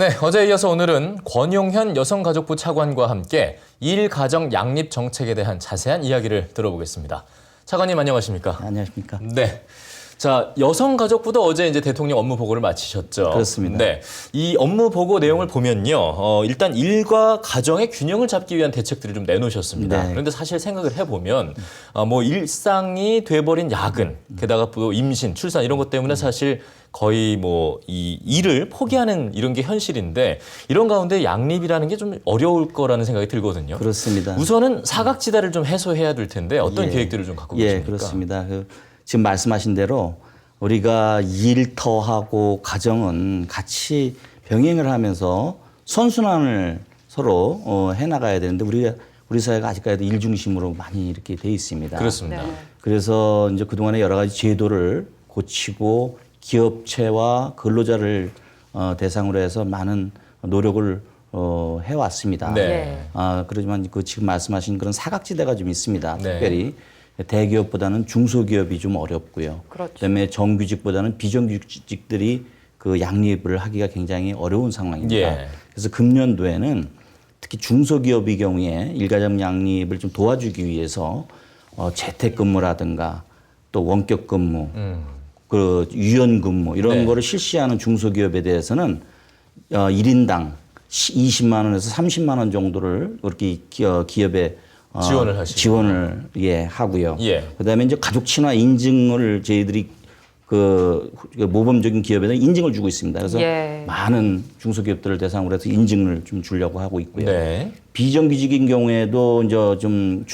네, 어제에 이어서 오늘은 권용현 여성가족부 차관과 함께 일가정 양립 정책에 대한 자세한 이야기를 들어보겠습니다. 차관님 안녕하십니까? 안녕하십니까? 네. 자, 여성가족부도 어제 이제 대통령 업무 보고를 마치셨죠. 그렇습니다. 네. 이 업무 보고 내용을 보면요. 일단 일과 가정의 균형을 잡기 위한 대책들을 좀 내놓으셨습니다. 네. 그런데 사실 생각을 해보면 뭐 일상이 돼버린 야근, 게다가 또 임신, 출산 이런 것 때문에 사실 거의 뭐 이 일을 포기하는 이런 게 현실인데 이런 가운데 양립이라는 게 좀 어려울 거라는 생각이 들거든요. 그렇습니다. 우선은 사각지대를 좀 해소해야 될 텐데 어떤 예. 계획들을 좀 갖고 예, 계십니까? 그렇습니다. 지금 말씀하신 대로 우리가 일터하고 가정은 같이 병행을 하면서 선순환을 서로 해나가야 되는데 우리 사회가 아직까지도 일 중심으로 많이 이렇게 돼 있습니다. 그렇습니다. 네. 그래서 이제 그동안에 여러 가지 제도를 고치고 기업체와 근로자를 대상으로 해서 많은 노력을 해왔습니다. 네. 그렇지만 지금 말씀하신 그런 사각지대가 좀 있습니다. 네. 특별히 대기업보다는 중소기업이 좀 어렵고요. 그렇죠. 그다음에 정규직보다는 비정규직들이 그 양립을 하기가 굉장히 어려운 상황입니다. 예. 그래서 금년도에는 특히 중소기업의 경우에 일가정 양립을 좀 도와주기 위해서 재택근무라든가 또 원격근무, 그 유연근무 이런 네. 거를 실시하는 중소기업에 대해서는 1인당 20만 원에서 30만 원 정도를 이렇게 기업에 지원을 하시고. 지원을 하고요. 예. 그다음에 이제 가족 친화 인증을 저희들이 그 모범적인 기업에는 인증을 주고 있습니다. 그래서 예. 많은 중소기업들을 대상으로 해서 인증을 좀 주려고 하고 있고요. 네. 비정규직인 경우에도 이제 좀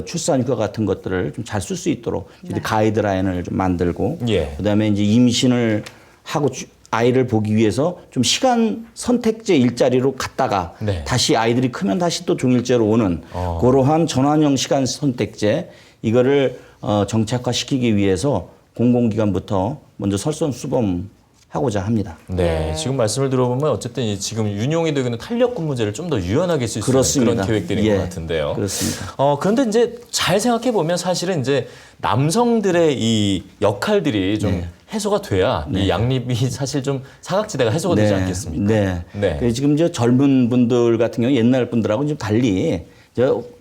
출산 휴가 같은 것들을 좀 잘 쓸 수 있도록 가이드라인을 좀 만들고 예. 그다음에 이제 임신을 하고 아이를 보기 위해서 좀 시간 선택제 일자리로 갔다가 네. 다시 아이들이 크면 다시 또 종일제로 오는 그러한 전환형 시간 선택제 이거를 정착화시키기 위해서 공공기관부터 먼저 설선수범하고자 합니다. 네, 예. 지금 말씀을 들어보면 어쨌든 지금 운용이 되고 있는 탄력 근무제를 좀 더 유연하게 쓸 수 있는 그렇습니다. 그런 계획들인 예, 것 같은데요. 그렇습니다. 그런데 이제 잘 생각해 보면 사실은 이제 남성들의 이 역할들이 좀 해소가 돼야 이 양립이 사실 좀 사각지대가 해소가 되지 않겠습니까? 네. 네. 그래서 지금 이제 젊은 분들 같은 경우 옛날 분들하고는 좀 달리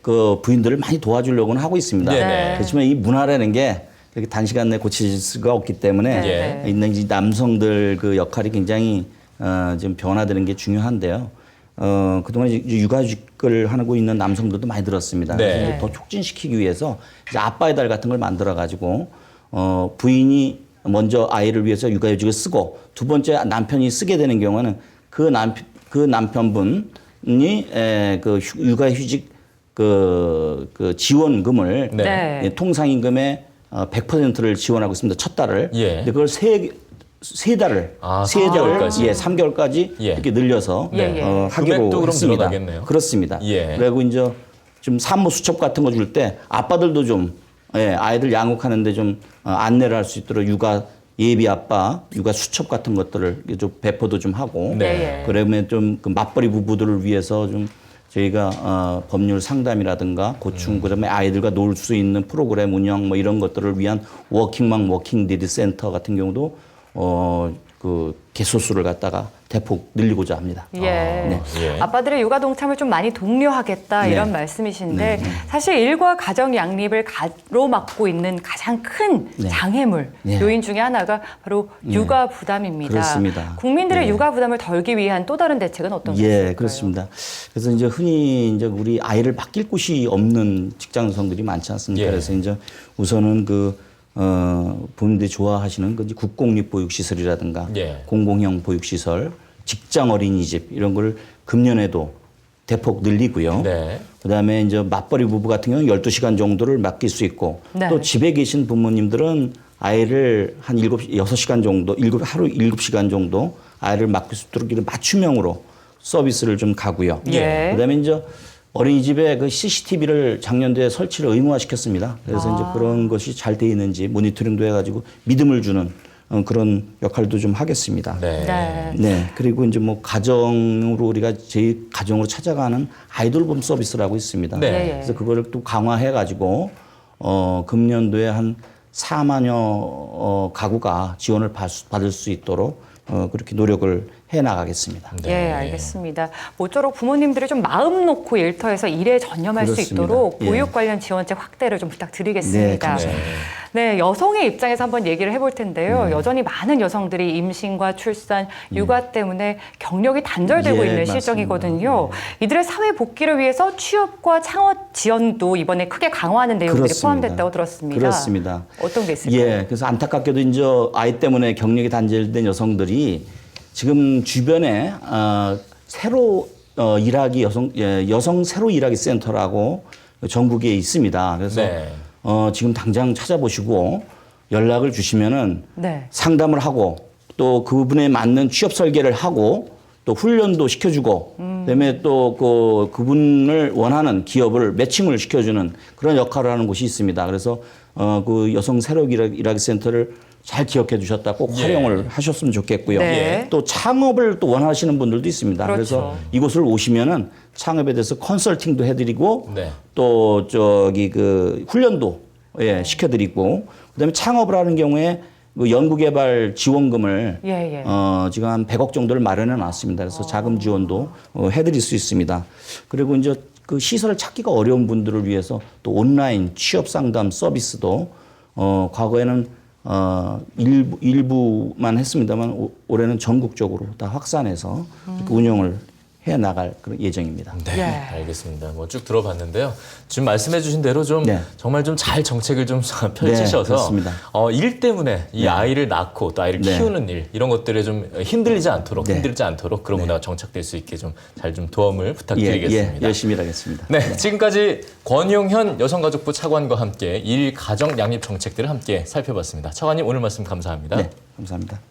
그 부인들을 많이 도와주려고는 하고 있습니다. 네네. 그렇지만 이 문화라는 게 이렇게 단시간 내에 고칠 수가 없기 때문에 예. 있는 이 남성들 그 역할이 굉장히 좀 변화되는 게 중요한데요. 그동안 이제 육아직을 하고 있는 남성들도 많이 들었습니다. 네. 그래서 이제 더 촉진시키기 위해서 이제 아빠의 달 같은 걸 만들어 가지고 부인이 먼저 아이를 위해서 육아휴직을 쓰고 두 번째 남편이 쓰게 되는 경우는 그 남편분이 그 육아휴직 그 지원금을 네. 통상임금의 100%를 지원하고 있습니다. 첫 달을. 예. 근데 그걸 세 달을 아, 세 달, 3개월까지. 3개월까지 예. 이렇게 늘려서 예, 예. 하기로 금액도 그럼 했습니다. 늘어나겠네요. 그렇습니다. 예. 그리고 이제 좀 산모 수첩 같은 거 줄 때 아빠들도 좀 아이들 양육하는데 좀 안내를 할 수 있도록 육아 예비 아빠, 육아 수첩 같은 것들을 좀 배포도 좀 하고 네. 그러면 좀 그 맞벌이 부부들을 위해서 좀 저희가 법률 상담이라든가 고충 그다음에 아이들과 놀 수 있는 프로그램 운영 뭐 이런 것들을 위한 워킹맘 워킹디디 센터 같은 경우도 그 개소수를 갖다가 대폭 늘리고자 합니다. 예. 예. 아빠들의 육아 동참을 좀 많이 독려하겠다 이런 네. 말씀이신데 사실 일과 가정 양립을 가로막고 있는 가장 큰 장애물 네. 요인 중에 하나가 바로 육아 부담입니다. 그렇습니다. 국민들의 네. 육아 부담을 덜기 위한 또 다른 대책은 어떤 것일까요? 예, 그렇습니다. 그래서 이제 흔히 이제 우리 아이를 맡길 곳이 없는 직장성들이 많지 않습니까? 예. 그래서 이제 우선은 부모님들이 좋아하시는 그 이제 국공립보육시설이라든가 예. 공공형 보육시설, 직장 어린이집 이런 걸 금년에도 대폭 늘리고요. 네. 그다음에 이제 맞벌이 부부 같은 경우는 12시간 정도를 맡길 수 있고 네. 또 집에 계신 부모님들은 아이를 한 6시간 정도, 하루 7시간 정도 아이를 맡길 수 있도록 이런 맞춤형으로 서비스를 좀 가고요. 예. 그다음에 이제 어린이집에 그 CCTV를 작년도에 설치를 의무화시켰습니다. 그래서 이제 그런 것이 잘 돼 있는지 모니터링도 해가지고 믿음을 주는 그런 역할도 좀 하겠습니다. 네. 네. 네. 그리고 이제 뭐 가정으로 우리가 저희 가정으로 찾아가는 아이돌봄 서비스라고 있습니다. 네. 그래서 그거를 또 강화해 가지고 금년도에 한 4만여 가구가 지원을 받을 수 있도록 그렇게 노력을 해 나가겠습니다. 예, 알겠습니다. 모쪼록 부모님들이 좀 마음 놓고 일터에서 일에 전념할 수 그렇습니다. 있도록 예. 보육 관련 지원책 확대를 좀 부탁드리겠습니다. 네, 감사합니다. 네, 여성의 입장에서 한번 얘기를 해볼 텐데요. 여전히 많은 여성들이 임신과 출산, 육아 때문에 경력이 단절되고 예, 있는 맞습니다. 실정이거든요. 이들의 사회 복귀를 위해서 취업과 창업 지원도 이번에 크게 강화하는 내용들이 그렇습니다. 포함됐다고 들었습니다. 그렇습니다. 어떤 게 있을까요? 예, 그래서 안타깝게도 이제 아이 때문에 경력이 단절된 여성들이 지금 주변에 새로 일하기 여성 새로 일하기 센터라고 전국에 있습니다. 그래서 네. 지금 당장 찾아보시고 연락을 주시면은 네. 상담을 하고 또 그분에 맞는 취업 설계를 하고 또 훈련도 시켜주고 그다음에 또 그분을 원하는 기업을 매칭을 시켜주는 그런 역할을 하는 곳이 있습니다. 그래서 그 여성 새로 일하기 센터를 잘 기억해 두셨다 꼭 예. 활용을 하셨으면 좋겠고요. 네. 또 창업을 또 원하시는 분들도 있습니다. 그렇죠. 그래서 이곳을 오시면은 창업에 대해서 컨설팅도 해드리고 네. 또 저기 그 훈련도 시켜드리고 그다음에 창업을 하는 경우에 그 연구개발 지원금을 예, 예. 지금 한 100억 정도를 마련해 놨습니다. 그래서 자금 지원도 해드릴 수 있습니다. 그리고 이제 그 시설을 찾기가 어려운 분들을 위해서 또 온라인 취업 상담 서비스도 과거에는 일부만 했습니다만 올해는 전국적으로 다 확산해서 이렇게 운영을 해 나갈 그런 예정입니다. 네, 예. 알겠습니다. 뭐 쭉 들어봤는데요. 지금 말씀해주신 대로 좀 네. 정말 좀 잘 정책을 좀 펼치셔서 그렇습니다. 일 때문에 이 아이를 낳고 또 아이를 네. 키우는 일 이런 것들에 좀 힘들지 않도록 네. 힘들지 않도록 그런 문화가 정착될 수 있게 좀 잘 좀 도움을 부탁드리겠습니다. 열심히 일하겠습니다. 네, 지금까지 권용현 여성가족부 차관과 함께 일 가정 양립 정책들을 함께 살펴봤습니다. 차관님 오늘 말씀 감사합니다. 네, 감사합니다.